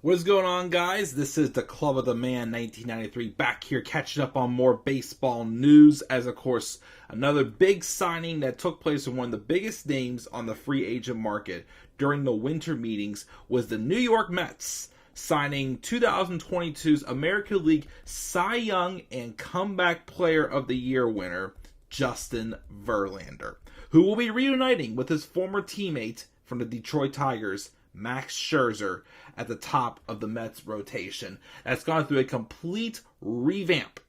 What is going on, guys? This is the Club of the Man 1993 back here catching up on more baseball news as, of course, another big signing that took place from one of the biggest names on the free agent market during the winter meetings was the New York Mets signing 2022's American League Cy Young and Comeback Player of the Year winner, Justin Verlander, who will be reuniting with his former teammate from the Detroit Tigers, Max Scherzer, at the top of the Mets rotation. That's gone through a complete revamp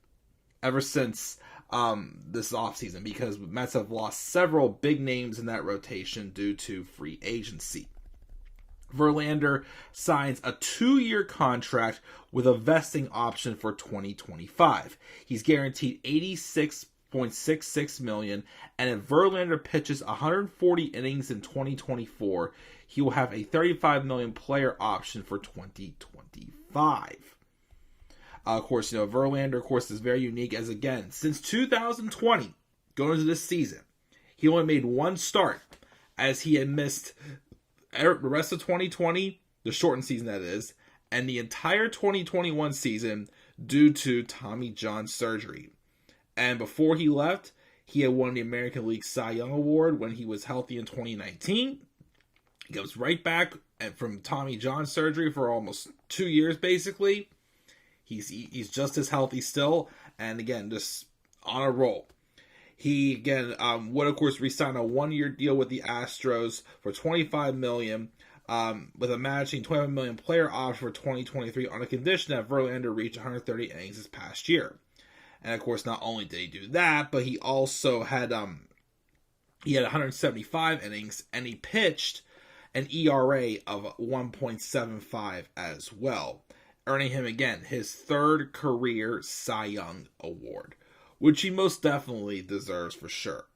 ever since this offseason because Mets have lost several big names in that rotation due to free agency. Verlander signs a 2-year contract with a vesting option for 2025. He's guaranteed $86.66 million, and if Verlander pitches 140 innings in 2024, he will have a $35 million player option for 2025. Of course, Verlander, of course, is very unique as, again, since 2020, going into this season, he only made one start as he had missed the rest of 2020, the shortened season that is, and the entire 2021 season due to Tommy John surgery. And before he left, he had won the American League Cy Young Award when he was healthy in 2019. He comes right back from Tommy John surgery for almost 2 years, basically. He's just as healthy still, and again, just on a roll. He, again, would, of course, re-sign a 1-year deal with the Astros for $25 million, with a matching $25 million player option for 2023 on a condition that Verlander reach 130 innings this past year. And, of course, not only did he do that, but he also had 175 innings, and he pitched an ERA of 1.75 as well, earning him, again, his third career Cy Young Award, which he most definitely deserves for sure.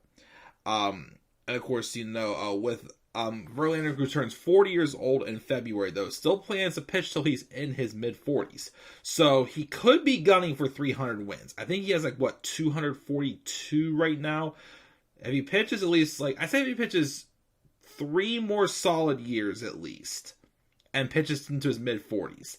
And of course, with Verlander, who turns 40 years old in February, though, still plans to pitch till he's in his mid-40s. So he could be gunning for 300 wins. I think he has, 242 right now. If he pitches at least, I say if he pitches 3 more solid years at least, and pitches into his mid-40s,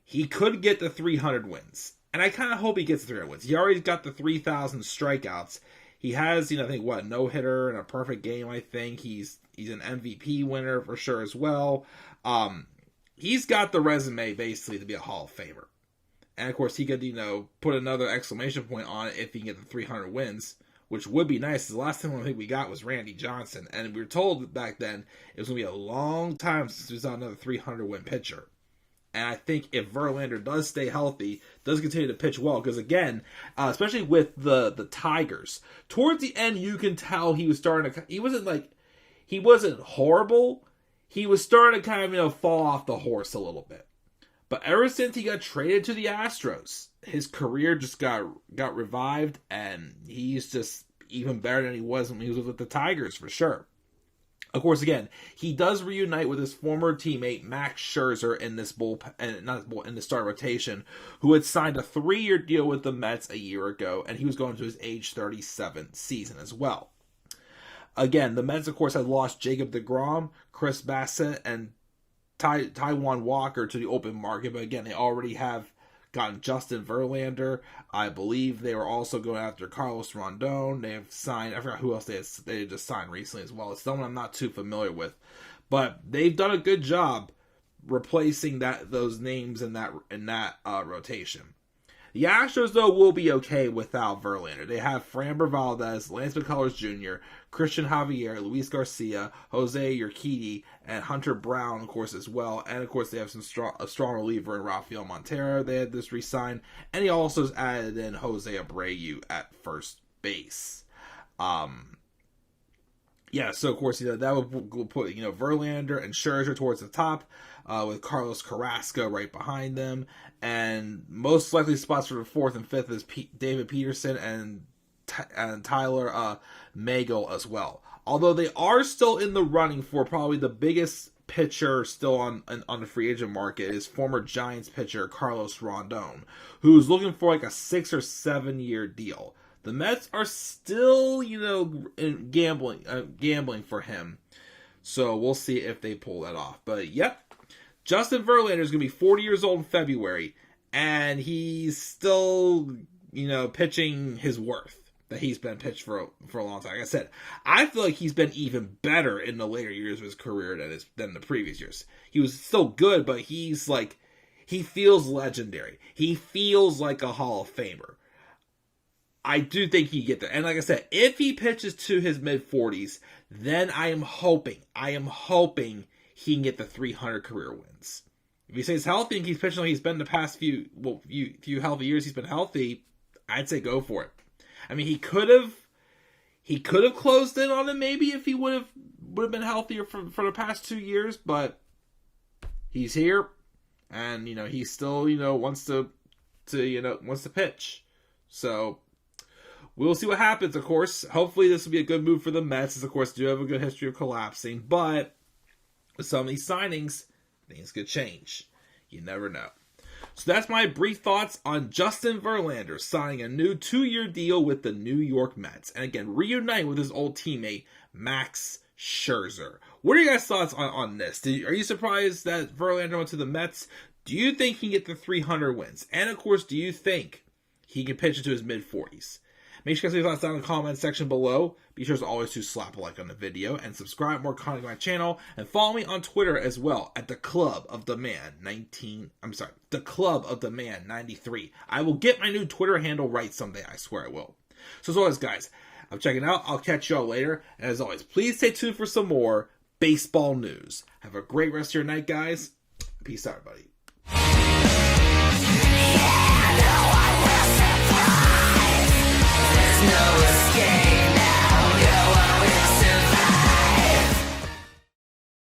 he could get to 300 wins. And I kind of hope he gets 300 wins. He already got the 3,000 strikeouts. He has, no-hitter and a perfect game, I think. He's an MVP winner for sure as well. He's got the resume, basically, to be a Hall of Famer. And, of course, he could, put another exclamation point on it if he can get the 300 wins, which would be nice. The last time I think we got was Randy Johnson. And we were told back then it was going to be a long time since we saw another 300-win pitcher. And I think if Verlander does stay healthy, does continue to pitch well, because again, especially with the Tigers, towards the end you can tell he was starting to. He wasn't horrible. He was starting to kind of fall off the horse a little bit. But ever since he got traded to the Astros, his career just got revived, and he's just even better than he was when he was with the Tigers for sure. Of course, again, he does reunite with his former teammate Max Scherzer in this in the start rotation, who had signed a 3-year deal with the Mets a year ago, and he was going to his age 37 season as well. Again, the Mets, of course, had lost Jacob deGrom, Chris Bassett, and Taijuan Walker to the open market, but again, they already have gotten Justin Verlander. I believe they were also going after Carlos Rondon. They have signed, I forgot who else they just signed recently as well. It's someone I'm not too familiar with. But they've done a good job replacing those names in that rotation. The Astros, though, will be okay without Verlander. They have Framber Valdez, Lance McCullers Jr., Christian Javier, Luis Garcia, Jose Urquidy, and Hunter Brown, of course, as well. And, of course, they have a strong reliever in Rafael Montero. They had this re-sign. And he also has added in Jose Abreu at first base. So, of course, that would put, Verlander and Scherzer towards the top, with Carlos Carrasco right behind them. And most likely spots for the 4th and 5th is David Peterson and Tyler Megill as well. Although they are still in the running for probably the biggest pitcher still on the free agent market is former Giants pitcher Carlos Rondon, who's looking for a 6 or 7 year deal. The Mets are still, gambling for him. So we'll see if they pull that off. But yep, Justin Verlander is going to be 40 years old in February, and he's still, pitching his worth that he's been pitched for a long time. Like I said, I feel like he's been even better in the later years of his career than the previous years. He was still good, but he feels legendary. He feels like a Hall of Famer. I do think he get there. And like I said, if he pitches to his mid-40s, then I am hoping he can get the 300 career wins. If he stays healthy and keeps pitching like he's been the past few healthy years he's been healthy, I'd say go for it. I mean, he could have closed in on him maybe if he would have been healthier for the past 2 years, but he's here, and he still wants to pitch. So we'll see what happens. Of course, hopefully this will be a good move for the Mets, as of course do have a good history of collapsing. But with some of these signings, things could change. You never know. So that's my brief thoughts on Justin Verlander signing a new 2-year deal with the New York Mets. And again, reuniting with his old teammate, Max Scherzer. What are your guys' thoughts on this? Are you surprised that Verlander went to the Mets? Do you think he can get the 300 wins? And of course, do you think he can pitch into his mid-40s? Make sure you guys leave your thoughts down in the comment section below. Be sure as always to slap a like on the video and subscribe for more content on my channel, and follow me on Twitter as well at the Club of the Man 93. I will get my new Twitter handle right someday. I swear I will. So as always, guys, I'm checking out. I'll catch y'all later. And as always, please stay tuned for some more baseball news. Have a great rest of your night, guys. Peace out, everybody. No